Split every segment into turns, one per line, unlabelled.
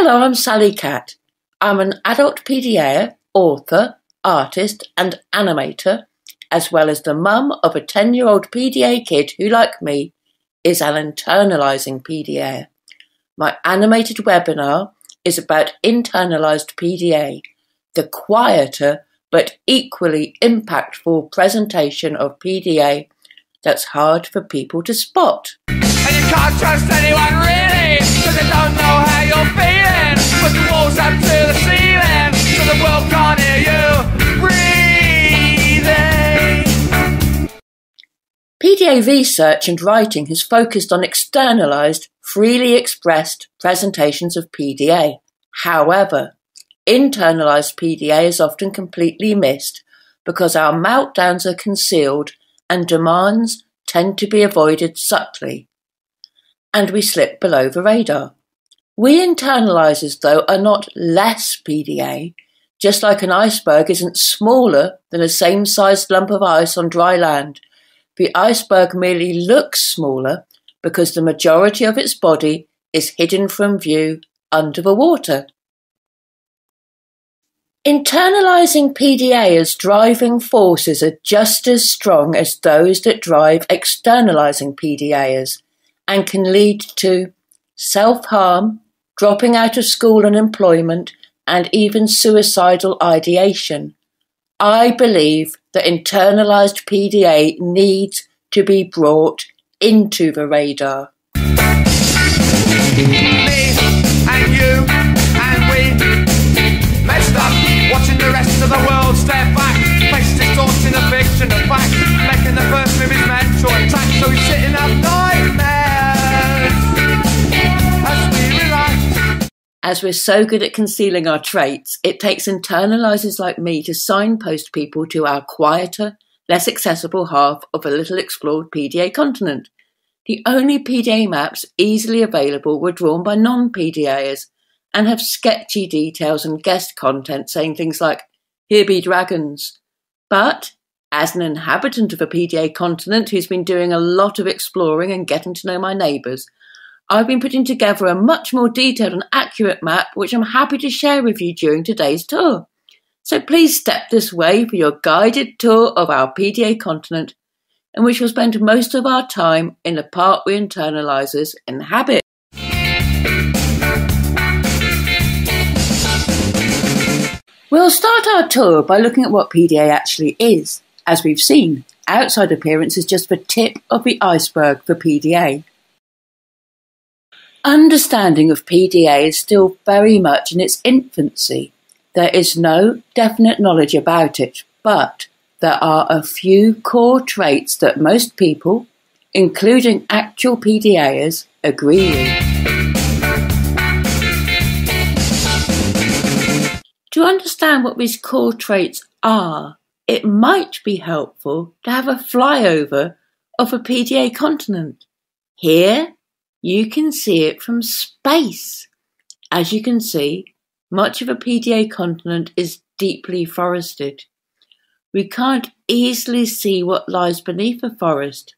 Hello, I'm Sally Cat. I'm an adult PDA, author, artist and animator, as well as the mum of a 10-year-old PDA kid who, like me, is an internalizing PDA. My animated webinar is about internalized PDA, the quieter but equally impactful presentation of PDA that's hard for people to spot.
And you can't trust anyone really, cause they don't know how you're feeling. Put the walls up to the ceiling, so the world can't hear you breathing.
PDA research and writing has focused on externalized, freely expressed presentations of PDA. However, internalized PDA is often completely missed because our meltdowns are concealed and demands tend to be avoided subtly, and we slip below the radar. We internalizers, though, are not less PDA, just like an iceberg isn't smaller than a same-sized lump of ice on dry land. The iceberg merely looks smaller because the majority of its body is hidden from view under the water. Internalizing PDA as driving forces are just as strong as those that drive externalizing PDAs and can lead to self-harm, dropping out of school and employment, and even suicidal ideation. I believe that internalized PDA needs to be brought into the radar.
Me and you and we messed up, watching the rest of the world step back, face distorting the fiction of fact, making the first move is mental attack, so we're sitting up nightmares as we relax.
As we're so good at concealing our traits, it takes internalizers like me to signpost people to our quieter, less accessible half of a little explored PDA continent. The only PDA maps easily available were drawn by non-PDAs and have sketchy details and guest content saying things like, "Here be dragons." But, as an inhabitant of a PDA continent who's been doing a lot of exploring and getting to know my neighbours, I've been putting together a much more detailed and accurate map which I'm happy to share with you during today's tour. So please step this way for your guided tour of our PDA continent, in which we'll spend most of our time in the part we internalizers inhabit. We'll start our tour by looking at what PDA actually is. As we've seen, outside appearance is just the tip of the iceberg for PDA. Understanding of PDA is still very much in its infancy. There is no definite knowledge about it, but there are a few core traits that most people, including actual PDAs, agree with. To understand what these core traits are, it might be helpful to have a flyover of a PDA continent. Here, you can see it from space. As you can see, much of a PDA continent is deeply forested. We can't easily see what lies beneath the forest,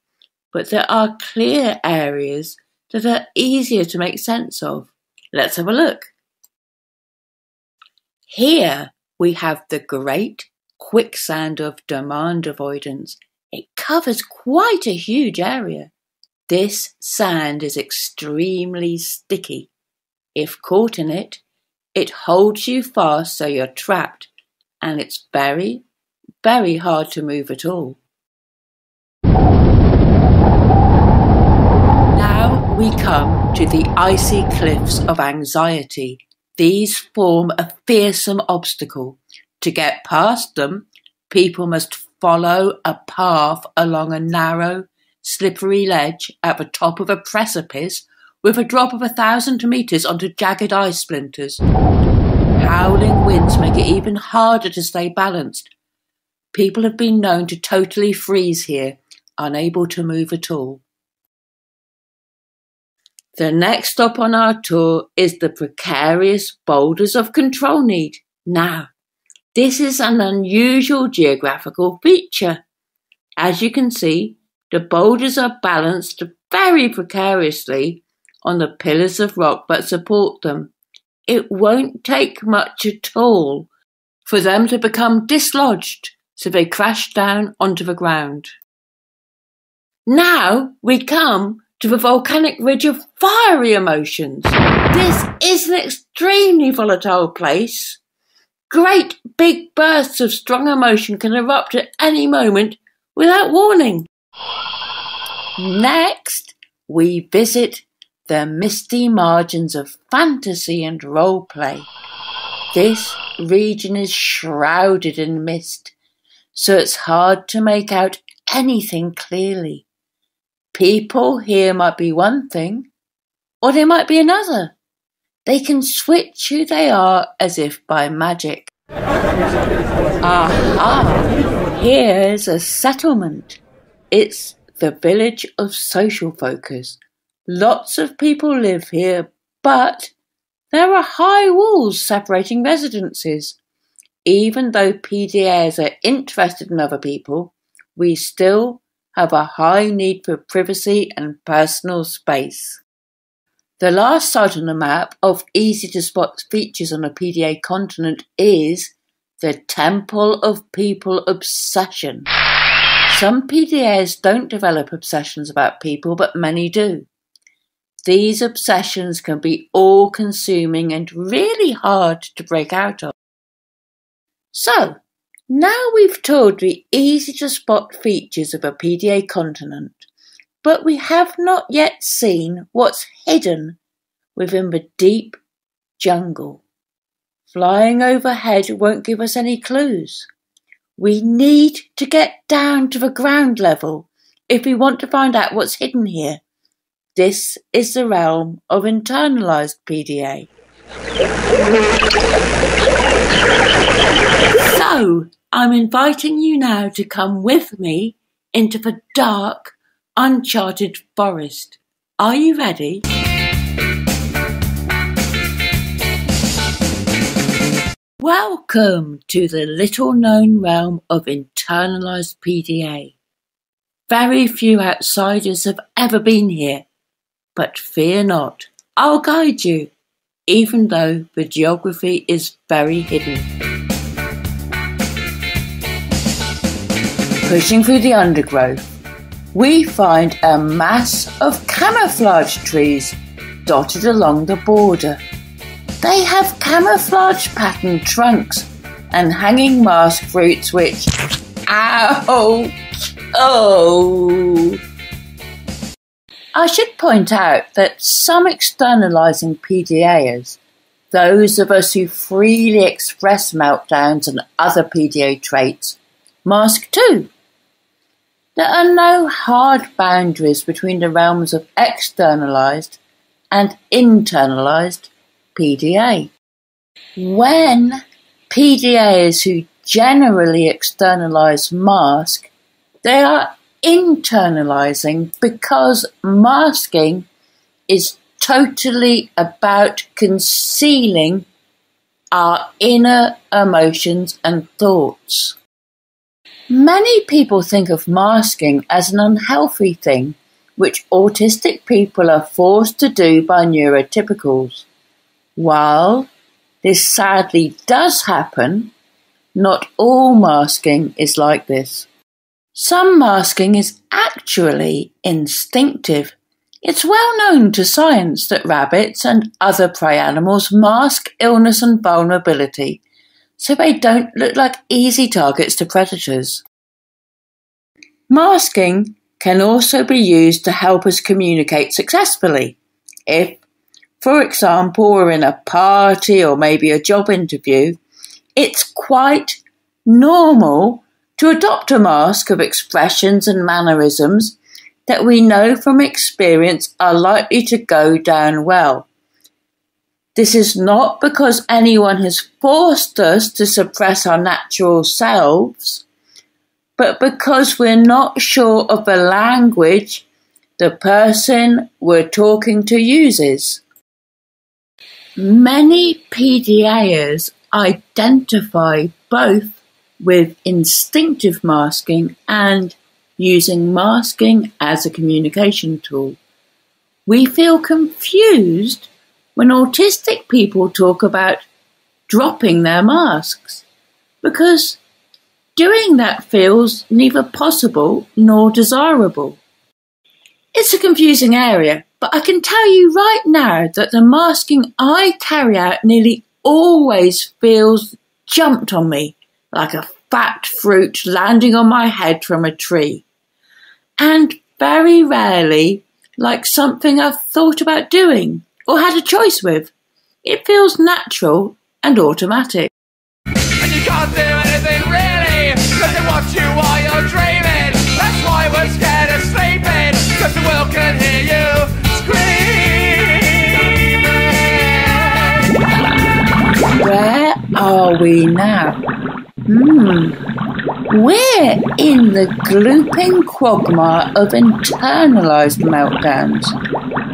but there are clear areas that are easier to make sense of. Let's have a look. Here we have the Great Quicksand of Demand Avoidance. It covers quite a huge area. This sand is extremely sticky. If caught in it, it holds you fast so you're trapped, and it's very, very hard to move at all. Now we come to the Icy Cliffs of Anxiety. These form a fearsome obstacle. To get past them, people must follow a path along a narrow, slippery ledge at the top of a precipice with a drop of 1,000 metres onto jagged ice splinters. Howling winds make it even harder to stay balanced. People have been known to totally freeze here, unable to move at all. The next stop on our tour is the Precarious Boulders of Control-Need. Now, this is an unusual geographical feature. As you can see, the boulders are balanced very precariously on the pillars of rock that support them. it won't take much at all for them to become dislodged, so they crash down onto the ground. Now we come to the volcanic ridge of fiery emotions. This is an extremely volatile place. Great big bursts of strong emotion can erupt at any moment without warning. Next, we visit the misty margins of fantasy and roleplay. This region is shrouded in mist, so it's hard to make out anything clearly. People here might be one thing, or they might be another. They can switch who they are as if by magic. Aha! Here's a settlement. It's the village of social focus. Lots of people live here, but there are high walls separating residences. Even though PDAs are interested in other people, we still have a high need for privacy and personal space. The last site on the map of easy-to-spot features on a PDA continent is the Temple of People Obsession. Some PDAs don't develop obsessions about people, but many do. These obsessions can be all-consuming and really hard to break out of. So, now we've toured the easy-to-spot features of a PDA continent, but we have not yet seen what's hidden within the deep jungle. Flying overhead won't give us any clues. We need to get down to the ground level if we want to find out what's hidden here. This is the realm of internalized PDA. So, I'm inviting you now to come with me into the dark, uncharted forest. Are you ready? Welcome to the little-known realm of internalized PDA. Very few outsiders have ever been here, but fear not, I'll guide you, even though the geography is very hidden. Pushing through the undergrowth, we find a mass of camouflage trees dotted along the border. They have camouflage patterned trunks and hanging mask roots which... Ouch! Oh! I should point out that some externalizing PDAs, those of us who freely express meltdowns and other PDA traits, mask too. There are no hard boundaries between the realms of externalized and internalized PDA. When PDAs who generally externalize mask, they are internalizing because masking is totally about concealing our inner emotions and thoughts. Many people think of masking as an unhealthy thing, which autistic people are forced to do by neurotypicals. While this sadly does happen, not all masking is like this. Some masking is actually instinctive. It's well known to science that rabbits and other prey animals mask illness and vulnerability, so they don't look like easy targets to predators. Masking can also be used to help us communicate successfully. If, for example, we're in a party or maybe a job interview, it's quite normal to adopt a mask of expressions and mannerisms that we know from experience are likely to go down well. This is not because anyone has forced us to suppress our natural selves, but because we're not sure of the language the person we're talking to uses. Many PDAs identify both with instinctive masking and using masking as a communication tool. We feel confused when autistic people talk about dropping their masks, because doing that feels neither possible nor desirable. It's a confusing area, but I can tell you right now that the masking I carry out nearly always feels jumped on me, like a fat fruit landing on my head from a tree. And very rarely like something I've thought about doing or had a choice with. It feels natural and automatic.
And you can't do anything really, cause they watch you while you're dreaming. That's why we're scared of sleeping, cause the world can hear you screaming.
Where are we now? We're in the glooping quagmire of internalised meltdowns.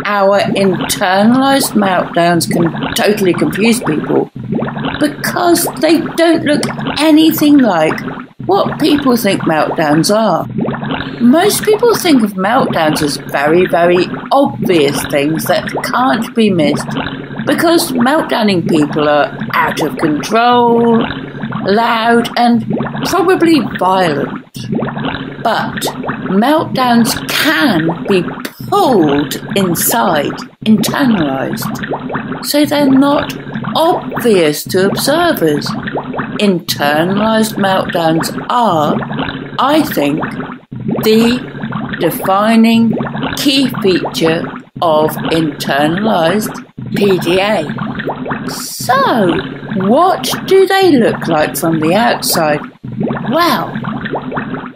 Our internalised meltdowns can totally confuse people because they don't look anything like what people think meltdowns are. Most people think of meltdowns as very, very obvious things that can't be missed because meltdowning people are out of control, loud and probably violent. But meltdowns can be pulled inside, internalised, so they're not obvious to observers. Internalised meltdowns are, I think, the defining key feature of internalised PDA. So, what do they look like from the outside? Well,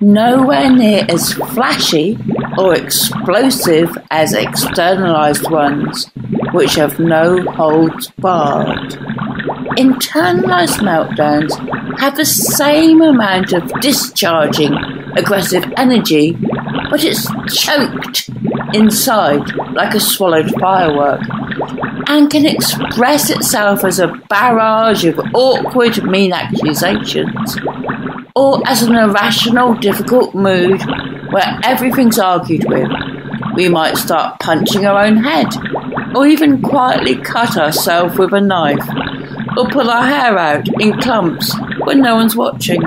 nowhere near as flashy or explosive as externalised ones, which have no holds barred. Internalised meltdowns have the same amount of discharging aggressive energy, but it's choked inside like a swallowed firework, and can express itself as a barrage of awkward, mean accusations, or as an irrational, difficult mood where everything's argued with. We might start punching our own head, or even quietly cut ourselves with a knife, or pull our hair out in clumps when no one's watching.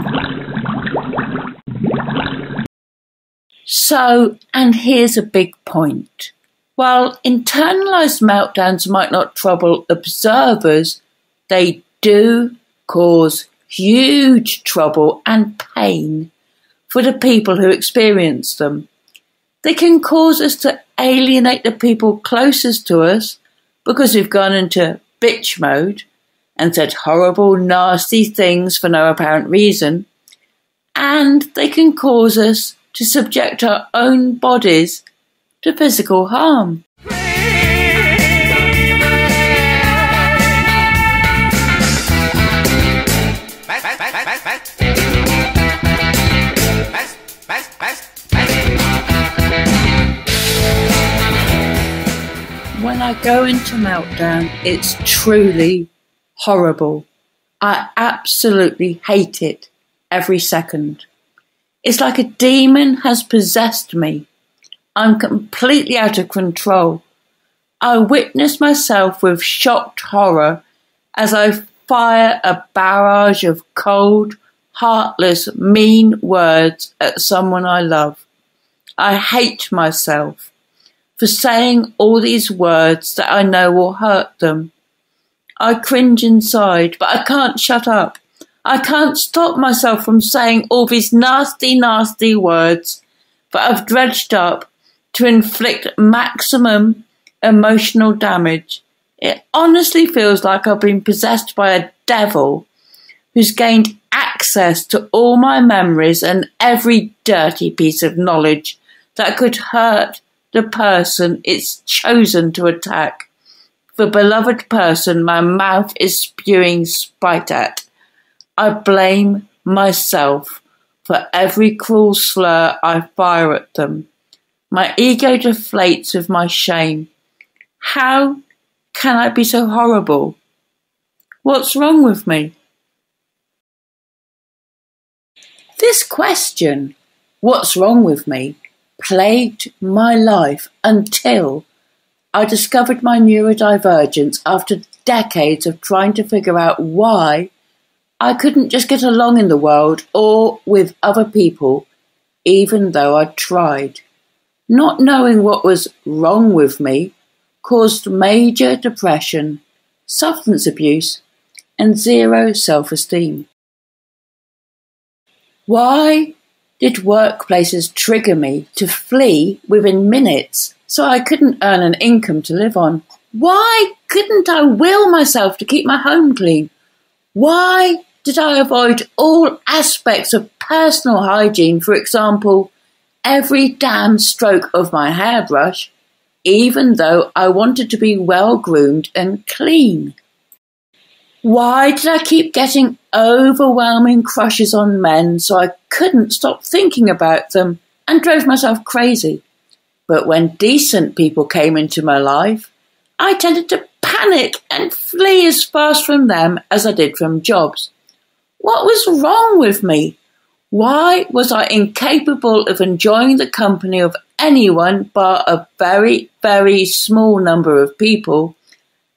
So, and here's a big point. While internalised meltdowns might not trouble observers, they do cause huge trouble and pain for the people who experience them. They can cause us to alienate the people closest to us because we've gone into bitch mode and said horrible, nasty things for no apparent reason. And they can cause us to subject our own bodies to physical harm. When I go into meltdown, it's truly horrible. I absolutely hate it every second. It's like a demon has possessed me. I'm completely out of control. I witness myself with shocked horror as I fire a barrage of cold, heartless, mean words at someone I love. I hate myself for saying all these words that I know will hurt them. I cringe inside, but I can't shut up. I can't stop myself from saying all these nasty, nasty words that I've dredged up to inflict maximum emotional damage. It honestly feels like I've been possessed by a devil who's gained access to all my memories and every dirty piece of knowledge that could hurt the person it's chosen to attack. The beloved person my mouth is spewing spite at. I blame myself for every cruel slur I fire at them. My ego deflates with my shame. How can I be so horrible? What's wrong with me? This question, what's wrong with me, plagued my life until I discovered my neurodivergence after decades of trying to figure out why I couldn't just get along in the world or with other people, even though I tried. Not knowing what was wrong with me caused major depression, substance abuse, and zero self-esteem. Why did workplaces trigger me to flee within minutes so I couldn't earn an income to live on? Why couldn't I will myself to keep my home clean? Why did I avoid all aspects of personal hygiene, for example, every damn stroke of my hairbrush, even though I wanted to be well-groomed and clean? Why did I keep getting overwhelming crushes on men so I couldn't stop thinking about them and drove myself crazy? But when decent people came into my life, I tended to panic and flee as fast from them as I did from jobs. What was wrong with me? Why was I incapable of enjoying the company of anyone but a very, very small number of people?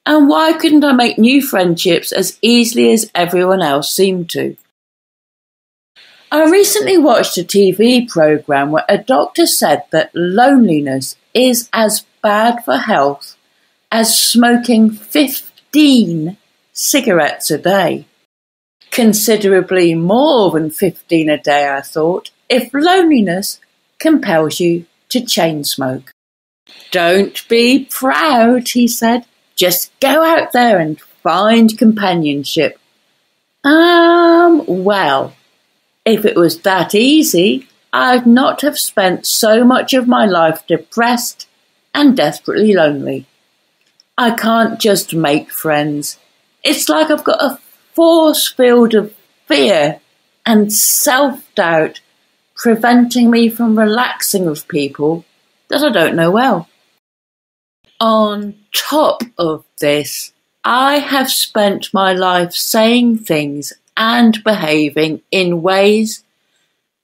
And why couldn't I make new friendships as easily as everyone else seemed to? I recently watched a TV program where a doctor said that loneliness is as bad for health as smoking 15 cigarettes a day. Considerably more than 15 a day, I thought, if loneliness compels you to chain smoke. Don't be proud, he said. Just go out there and find companionship. Well, if it was that easy, I'd not have spent so much of my life depressed and desperately lonely. I can't just make friends. It's like I've got a force field of fear and self-doubt preventing me from relaxing with people that I don't know well. On top of this, I have spent my life saying things and behaving in ways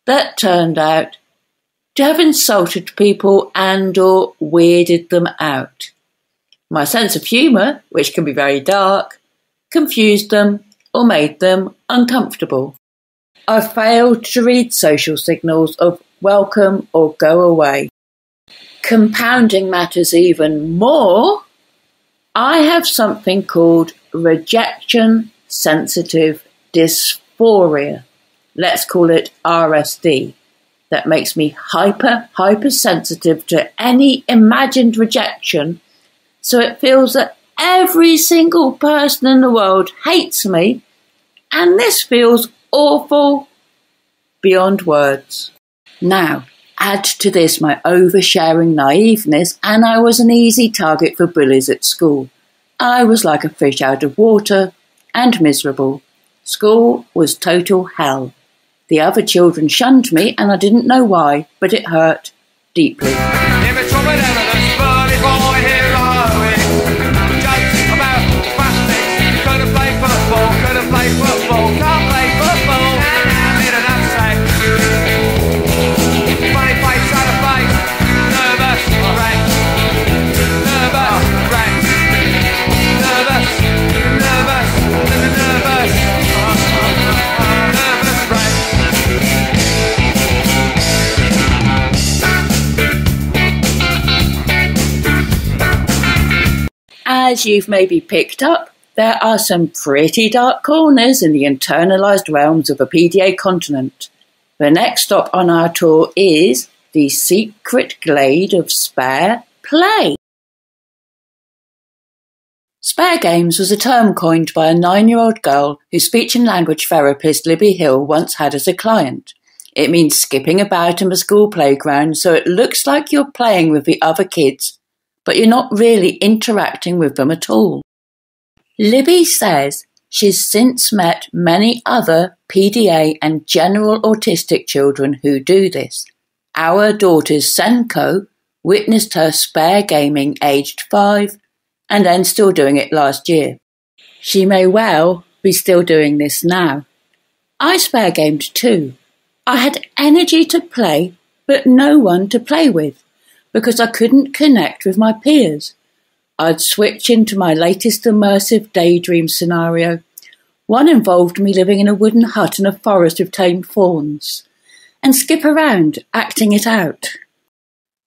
that turned out to have insulted people and or weirded them out. My sense of humour, which can be very dark, confused them or made them uncomfortable. I failed to read social signals of welcome or go away. Compounding matters even more, I have something called rejection-sensitive dysphoria. Let's call it RSD. That makes me hypersensitive to any imagined rejection, so it feels that every single person in the world hates me, and this feels awful beyond words. Now, add to this my oversharing naiveness, and I was an easy target for bullies at school. I was like a fish out of water and miserable. School was total hell. The other children shunned me, and I didn't know why, but it hurt deeply. As you've maybe picked up, there are some pretty dark corners in the internalized realms of a PDA continent. The next stop on our tour is the Secret Glade of Spare play. Spare games was a term coined by a 9-year-old girl whose speech and language therapist Libby Hill once had as a client. It means skipping about in the school playground so it looks like you're playing with the other kids, but you're not really interacting with them at all. Libby says she's since met many other PDA and general autistic children who do this. Our daughter's Senko witnessed her spare gaming aged 5 and then still doing it last year. She may well be still doing this now. I spare gamed too. I had energy to play, but no one to play with, because I couldn't connect with my peers. I'd switch into my latest immersive daydream scenario. One involved me living in a wooden hut in a forest with tame fawns, and skip around, acting it out.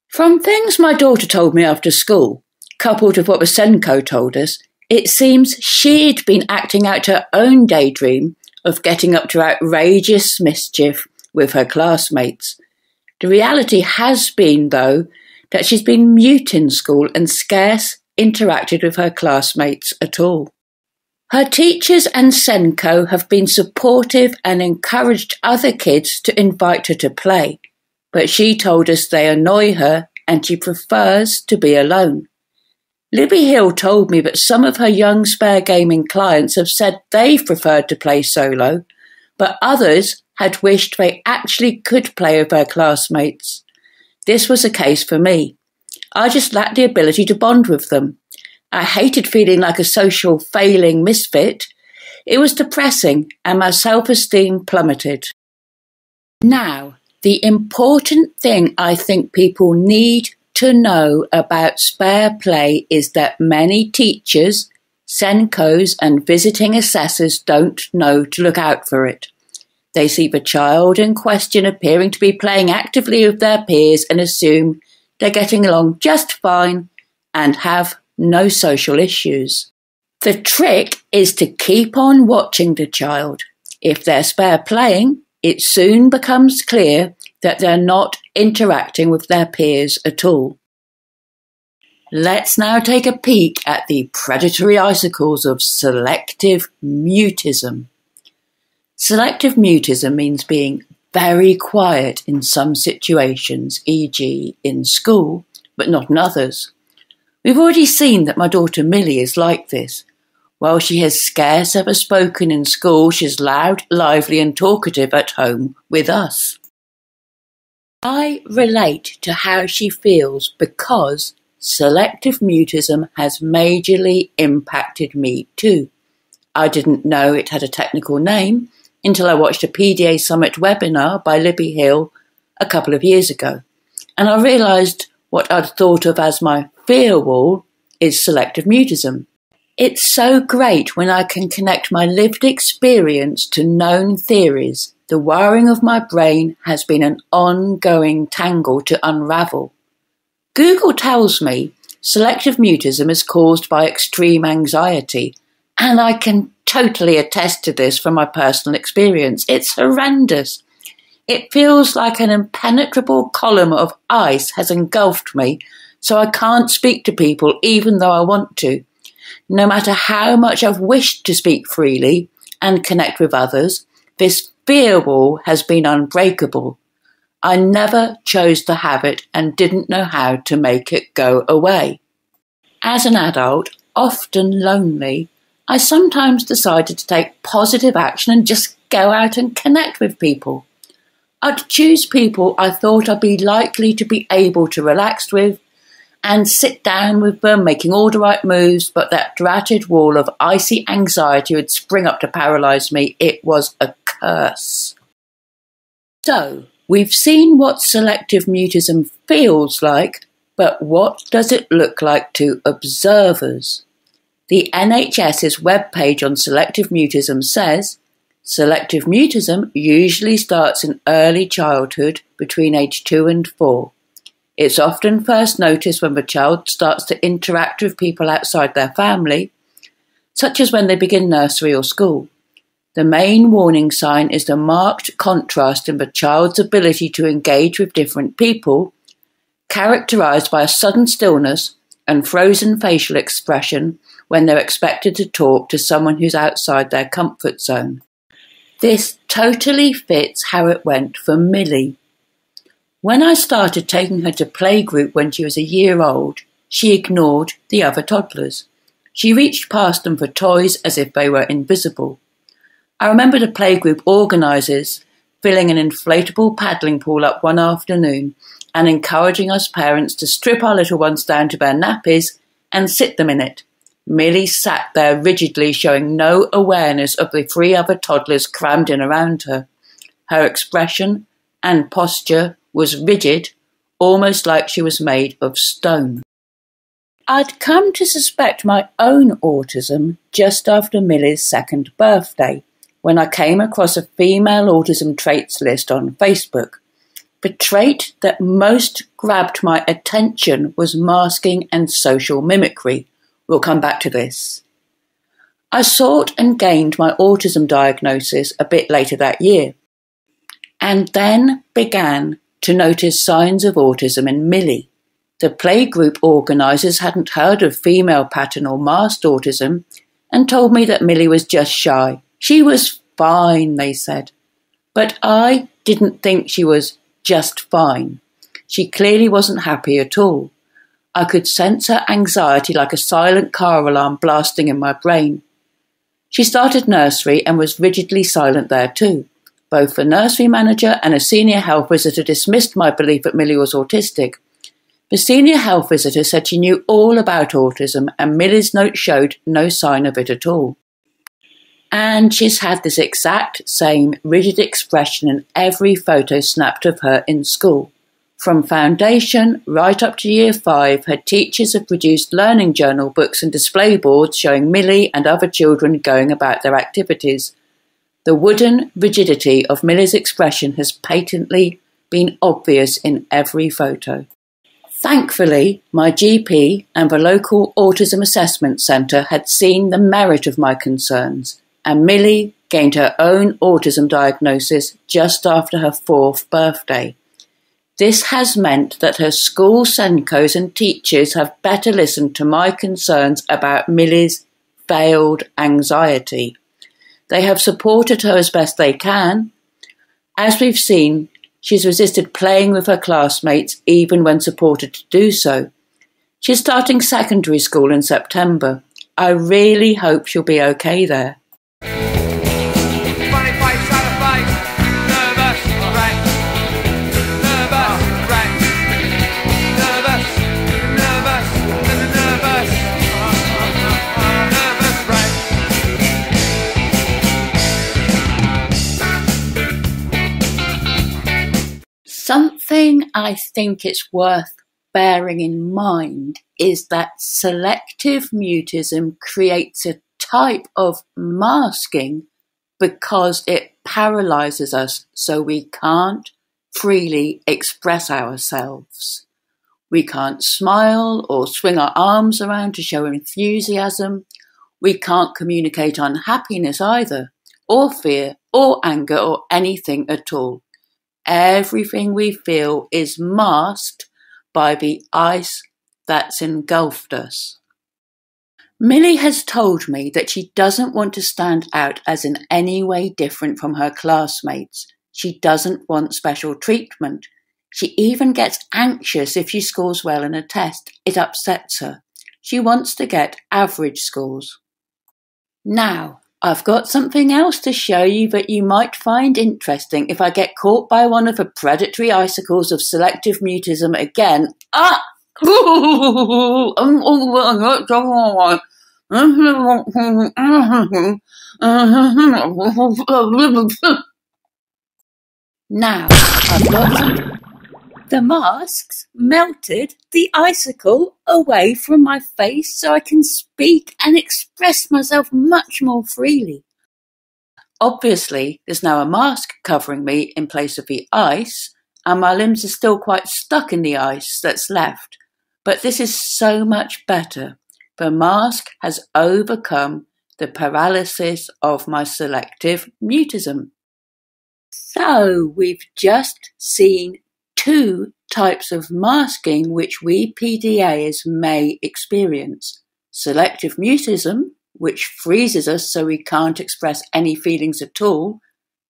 From things my daughter told me after school, coupled with what the Senko told us, it seems she'd been acting out her own daydream of getting up to outrageous mischief with her classmates. The reality has been, though, that she's been mute in school and scarce interacted with her classmates at all. Her teachers and Senko have been supportive and encouraged other kids to invite her to play, but she told us they annoy her and she prefers to be alone. Libby Hill told me that some of her young Spare gaming clients have said they preferred to play solo, but others had wished they actually could play with her classmates. This was the case for me. I just lacked the ability to bond with them. I hated feeling like a social failing misfit. It was depressing and my self-esteem plummeted. Now, the important thing I think people need to know about Spare play is that many teachers, Senkos and visiting assessors don't know to look out for it. They see the child in question appearing to be playing actively with their peers and assume they're getting along just fine and have no social issues. The trick is to keep on watching the child. If they're Spare playing, it soon becomes clear that they're not interacting with their peers at all. Let's now take a peek at the predatory icicles of selective mutism. Selective mutism means being very quiet in some situations, e.g. in school, but not in others. We've already seen that my daughter Millie is like this. While she has scarce ever spoken in school, she's loud, lively and talkative at home with us. I relate to how she feels because selective mutism has majorly impacted me too. I didn't know it had a technical name until I watched a PDA Summit webinar by Libby Hill a couple of years ago, and I realised what I'd thought of as my fear wall is selective mutism. It's so great when I can connect my lived experience to known theories. The wiring of my brain has been an ongoing tangle to unravel. Google tells me selective mutism is caused by extreme anxiety, and I can totally attest to this from my personal experience. It's horrendous. It feels like an impenetrable column of ice has engulfed me, so I can't speak to people even though I want to. No matter how much I've wished to speak freely and connect with others, this fear wall has been unbreakable. I never chose to have it and didn't know how to make it go away. As an adult, often lonely, I sometimes decided to take positive action and just go out and connect with people. I'd choose people I thought I'd be likely to be able to relax with and sit down with them, making all the right moves, but that dratted wall of icy anxiety would spring up to paralyse me. It was a curse. So, we've seen what selective mutism feels like, but what does it look like to observers? The NHS's webpage on selective mutism says, selective mutism usually starts in early childhood between age 2 and 4. It's often first noticed when the child starts to interact with people outside their family, such as when they begin nursery or school. The main warning sign is the marked contrast in the child's ability to engage with different people, characterised by a sudden stillness and frozen facial expression when they're expected to talk to someone who's outside their comfort zone. This totally fits how it went for Millie. When I started taking her to playgroup when she was a year old, she ignored the other toddlers. She reached past them for toys as if they were invisible. I remember the playgroup organisers filling an inflatable paddling pool up one afternoon and encouraging us parents to strip our little ones down to their nappies and sit them in it. Millie sat there rigidly, showing no awareness of the 3 other toddlers crammed in around her. Her expression and posture was rigid, almost like she was made of stone. I'd come to suspect my own autism just after Millie's 2nd birthday, when I came across a female autism traits list on Facebook. The trait that most grabbed my attention was masking and social mimicry. We'll come back to this. I sought and gained my autism diagnosis a bit later that year, and then began to notice signs of autism in Millie. The playgroup organisers hadn't heard of female pattern or masked autism and told me that Millie was just shy. She was fine, they said. But I didn't think she was just fine. She clearly wasn't happy at all. I could sense her anxiety like a silent car alarm blasting in my brain. She started nursery and was rigidly silent there too. Both the nursery manager and a senior health visitor dismissed my belief that Millie was autistic. The senior health visitor said she knew all about autism and Millie's note showed no sign of it at all. And she's had this exact same rigid expression in every photo snapped of her in school. From foundation right up to year 5, her teachers have produced learning journal books and display boards showing Millie and other children going about their activities. The wooden rigidity of Millie's expression has patently been obvious in every photo. Thankfully, my GP and the local autism assessment centre had seen the merit of my concerns, and Millie gained her own autism diagnosis just after her 4th birthday. This has meant that her school SENCOs and teachers have better listened to my concerns about Millie's failed anxiety. They have supported her as best they can. As we've seen, she's resisted playing with her classmates even when supported to do so. She's starting secondary school in September. I really hope she'll be okay there.
Funny face, sad face, nervous, right, nervous, right, nervous, nervous, nervous, nervous, right.
Something I think it's worth bearing in mind is that selective mutism creates a type of masking because it paralyzes us so we can't freely express ourselves. We can't smile or swing our arms around to show enthusiasm. We can't communicate unhappiness either, or fear, or anger, or anything at all. Everything we feel is masked by the ice that's engulfed us. Millie has told me that she doesn't want to stand out as in any way different from her classmates. She doesn't want special treatment. She even gets anxious if she scores well in a test. It upsets her. She wants to get average scores. Now, I've got something else to show you that you might find interesting if I get caught by one of the predatory icicles of selective mutism again. Ah! Now, I've got some. The masks melted the icicle away from my face so I can speak and express myself much more freely. Obviously, there's now a mask covering me in place of the ice, and my limbs are still quite stuck in the ice that's left. But this is so much better. The mask has overcome the paralysis of my selective mutism. So, we've just seen 2 types of masking which we PDAs may experience. Selective mutism, which freezes us so we can't express any feelings at all,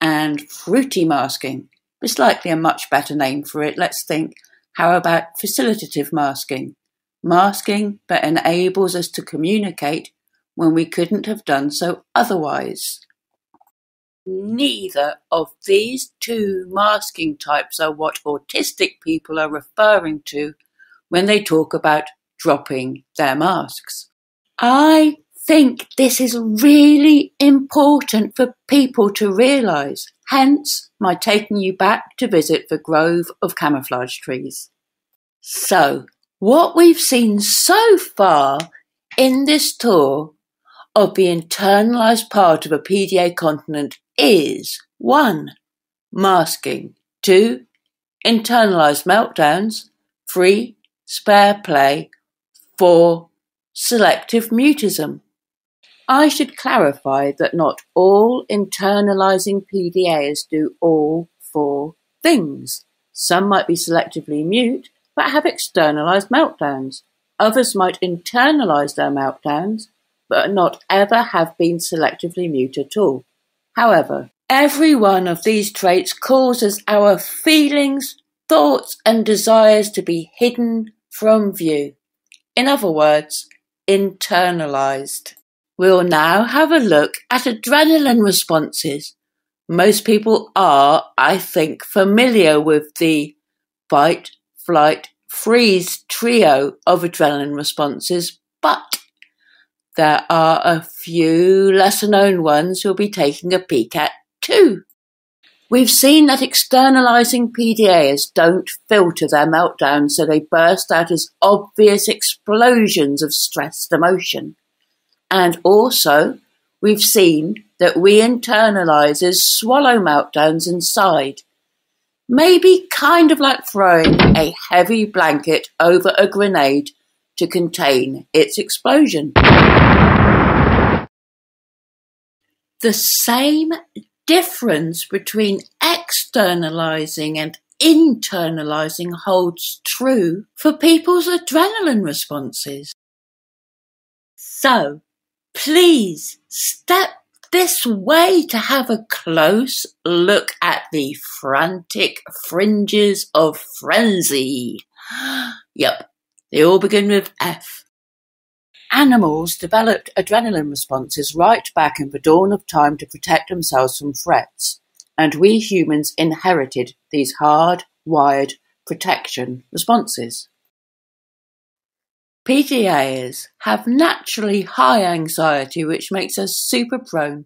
and fruity masking. There's likely a much better name for it. Let's think, how about facilitative masking? Masking that enables us to communicate when we couldn't have done so otherwise. Neither of these 2 masking types are what autistic people are referring to when they talk about dropping their masks. I think this is really important for people to realise, hence my taking you back to visit the Grove of Camouflage Trees. So, What we've seen so far in this tour of the internalised part of a PDA continent is 1. Masking, 2. Internalised meltdowns, 3. Spare play, 4. Selective mutism. I should clarify that not all internalising PDAs do all 4 things. Some might be selectively mute, but have externalised meltdowns. Others might internalise their meltdowns, but not ever have been selectively mute at all. However, every one of these traits causes our feelings, thoughts and desires to be hidden from view. In other words, internalised. We'll now have a look at adrenaline responses. Most people are, I think, familiar with the fight, flight, freeze trio of adrenaline responses, but there are a few lesser-known ones we'll be taking a peek at too. We've seen that externalising PDAs don't filter their meltdowns, so they burst out as obvious explosions of stressed emotion. And also, we've seen that we internalisers swallow meltdowns inside. Maybe kind of like throwing a heavy blanket over a grenade to contain its explosion. The same difference between externalising and internalising holds true for people's adrenaline responses. So, please step this way to have a close look at the Frantic Fringes of Frenzy. Yep, they all begin with F. Animals developed adrenaline responses right back in the dawn of time to protect themselves from threats, and we humans inherited these hard-wired protection responses. PDAs have naturally high anxiety, which makes us super prone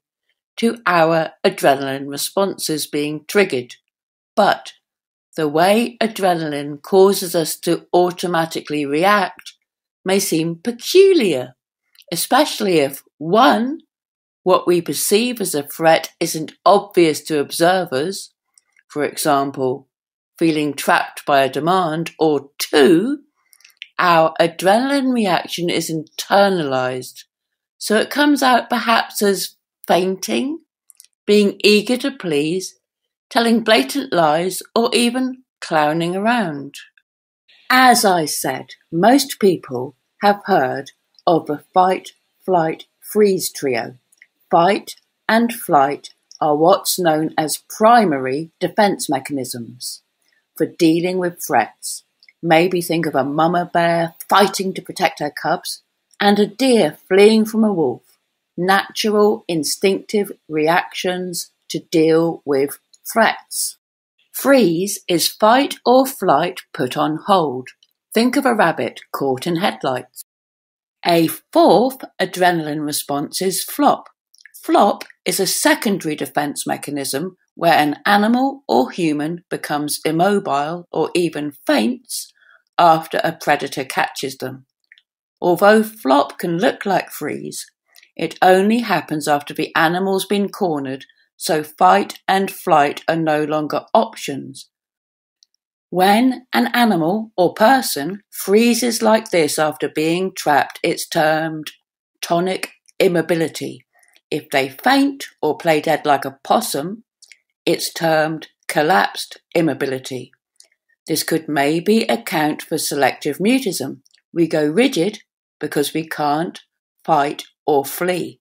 to our adrenaline responses being triggered. But the way adrenaline causes us to automatically react may seem peculiar, especially if 1. What we perceive as a threat isn't obvious to observers, for example, feeling trapped by a demand, or 2. Our adrenaline reaction is internalized, so it comes out perhaps as fainting, being eager to please, telling blatant lies, or even clowning around. As I said, most people have heard of the fight, flight, freeze trio. Fight and flight are what's known as primary defense mechanisms for dealing with threats. Maybe think of a mama bear fighting to protect her cubs and a deer fleeing from a wolf. Natural, instinctive reactions to deal with threats. Freeze is fight or flight put on hold. Think of a rabbit caught in headlights. A 4th adrenaline response is flop. Flop is a secondary defense mechanism where an animal or human becomes immobile or even faints after a predator catches them. Although flop can look like freeze, it only happens after the animal's been cornered, so fight and flight are no longer options. When an animal or person freezes like this after being trapped, it's termed tonic immobility. If they faint or play dead like a possum, it's termed collapsed immobility. This could maybe account for selective mutism. We go rigid because we can't fight or flee.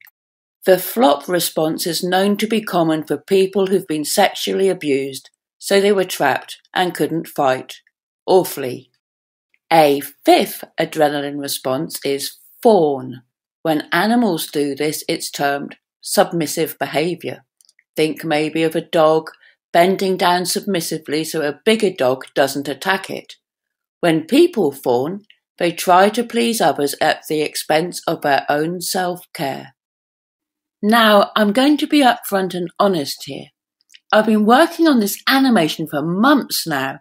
The flop response is known to be common for people who've been sexually abused, so they were trapped and couldn't fight or flee. A 5th adrenaline response is fawn. When animals do this, it's termed submissive behaviour. Think maybe of a dog bending down submissively so a bigger dog doesn't attack it. When people fawn, they try to please others at the expense of their own self-care. Now, I'm going to be upfront and honest here. I've been working on this animation for months now,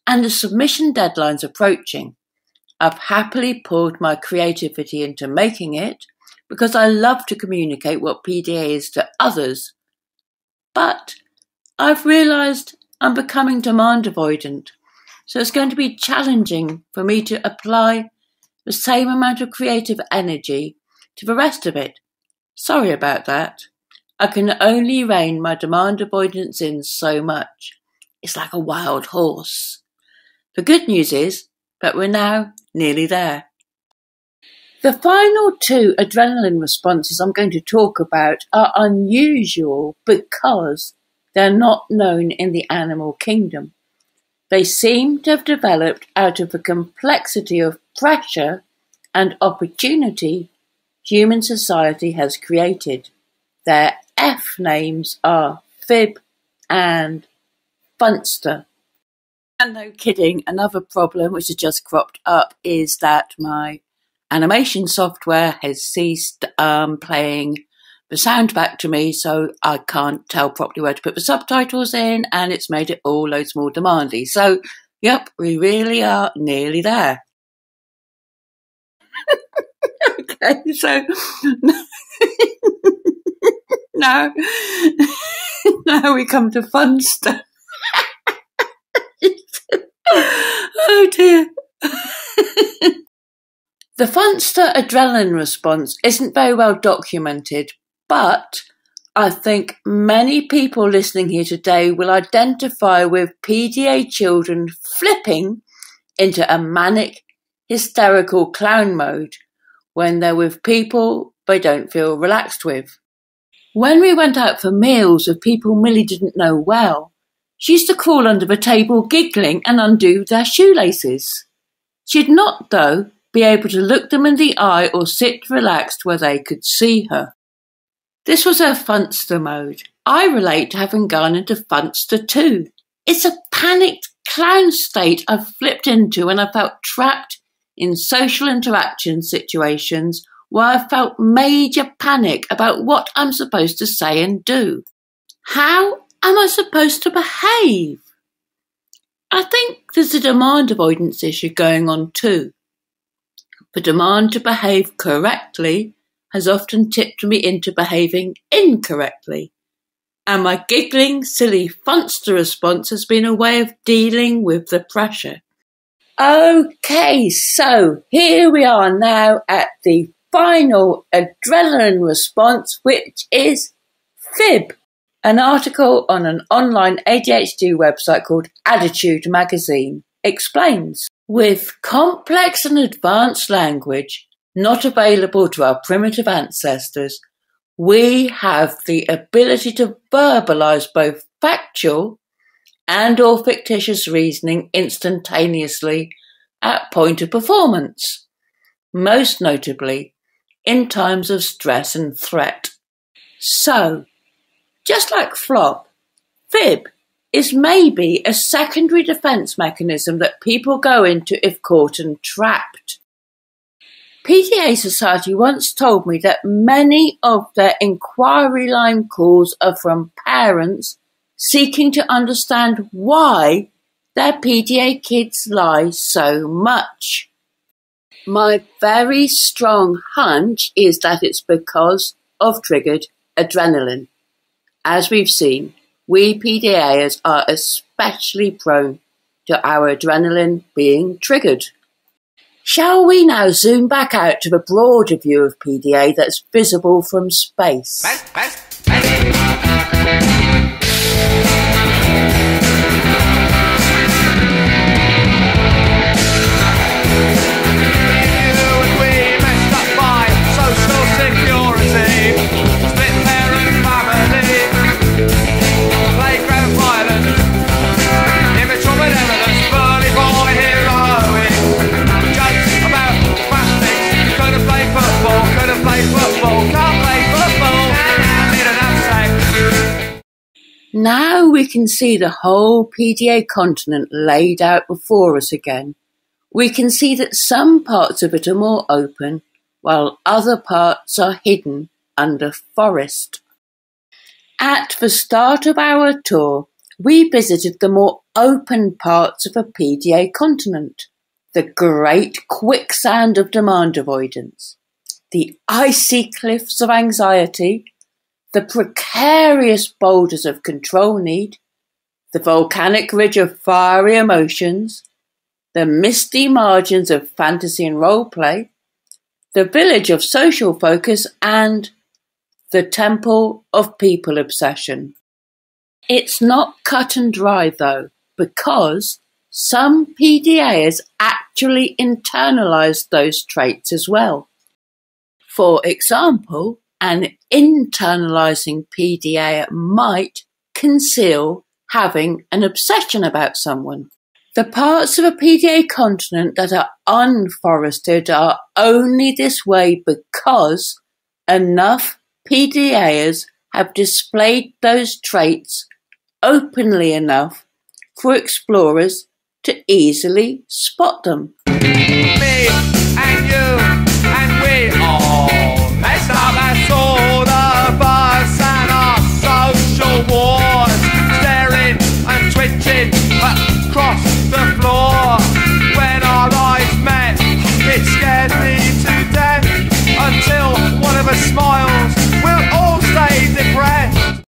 and the submission deadline's approaching. I've happily poured my creativity into making it because I love to communicate what PDA is to others. But I've realised I'm becoming demand avoidant, so it's going to be challenging for me to apply the same amount of creative energy to the rest of it. Sorry about that. I can only rein my demand avoidance in so much. It's like a wild horse. The good news is that we're now nearly there. The final two adrenaline responses I'm going to talk about are unusual because they're not known in the animal kingdom. They seem to have developed out of the complexity of pressure and opportunity human society has created. Their F names are Fib and Funster. And no kidding, another problem which has just cropped up is that my animation software has ceased playing the sound back to me, so I can't tell properly where to put the subtitles in, and it's made it all loads more demanding. So, yep, we really are nearly there. Okay, so now we come to fun stuff. Oh dear. The Funster adrenaline response isn't very well documented, but I think many people listening here today will identify with PDA children flipping into a manic, hysterical clown mode when they're with people they don't feel relaxed with. When we went out for meals with people Millie didn't know well, she used to crawl under the table giggling and undo their shoelaces. She'd not, though, be able to look them in the eye or sit relaxed where they could see her. This was her Funster mode. I relate to having gone into Funster too. It's a panicked clown state I've flipped into when I felt trapped in social interaction situations where I felt major panic about what I'm supposed to say and do. How am I supposed to behave? I think there's a demand avoidance issue going on too. The demand to behave correctly has often tipped me into behaving incorrectly. And my giggling, silly Funster response has been a way of dealing with the pressure. Okay, so here we are now at the final adrenaline response, which is Fib. An article on an online ADHD website called Attitude Magazine explains, with complex and advanced language not available to our primitive ancestors, we have the ability to verbalise both factual and or fictitious reasoning instantaneously at point of performance, most notably in times of stress and threat. So, just like flop, Fib is maybe a secondary defence mechanism that people go into if caught and trapped. PDA Society once told me that many of their inquiry line calls are from parents seeking to understand why their PDA kids lie so much. My very strong hunch is that it's because of triggered adrenaline. As we've seen, we PDAers are especially prone to our adrenaline being triggered. Shall we now zoom back out to the broader view of PDA that's visible from space? Now we can see the whole PDA continent laid out before us again. We can see that some parts of it are more open, while other parts are hidden under forest. At the start of our tour, we visited the more open parts of the PDA continent, the Great Quicksand of Demand Avoidance, the Icy Cliffs of Anxiety, the Precarious Boulders of Control-Need, the Volcanic Ridge of Fiery Emotions, the Misty Margins of Fantasy and Roleplay, the Village of Social Focus, and the Temple of People Obsession. It's not cut and dry though, because some PDAs actually internalise those traits as well. For example, an internalising PDA might conceal having an obsession about someone. The parts of a PDA continent that are unforested are only this way because enough PDAs have displayed those traits openly enough for explorers to easily spot them.
Me and you and we all messed up. That's all of us and our social wars, staring and twitching across the floor. When our eyes met, it scared me to death. Until one of us smiles, we'll all stay depressed.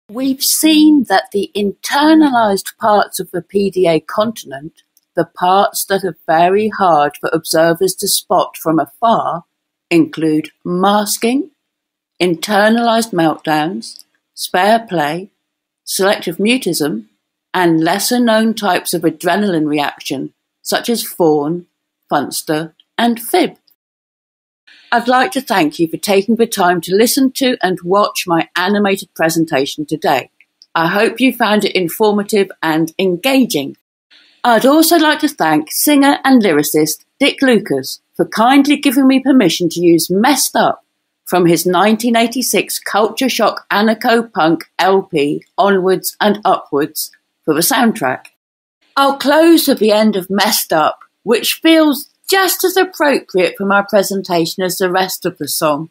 We've seen that the internalised parts of the PDA continent, the parts that are very hard for observers to spot from afar, include masking, internalised meltdowns, spare play, selective mutism, and lesser-known types of adrenaline reaction, such as fawn, funster, and fib. I'd like to thank you for taking the time to listen to and watch my animated presentation today. I hope you found it informative and engaging. I'd also like to thank singer and lyricist Dick Lucas for kindly giving me permission to use Messed Up from his 1986 Culture Shock Anarcho-Punk LP Onwards and Upwards for the soundtrack. I'll close with the end of Messed Up, which feels just as appropriate for my presentation as the rest of the song.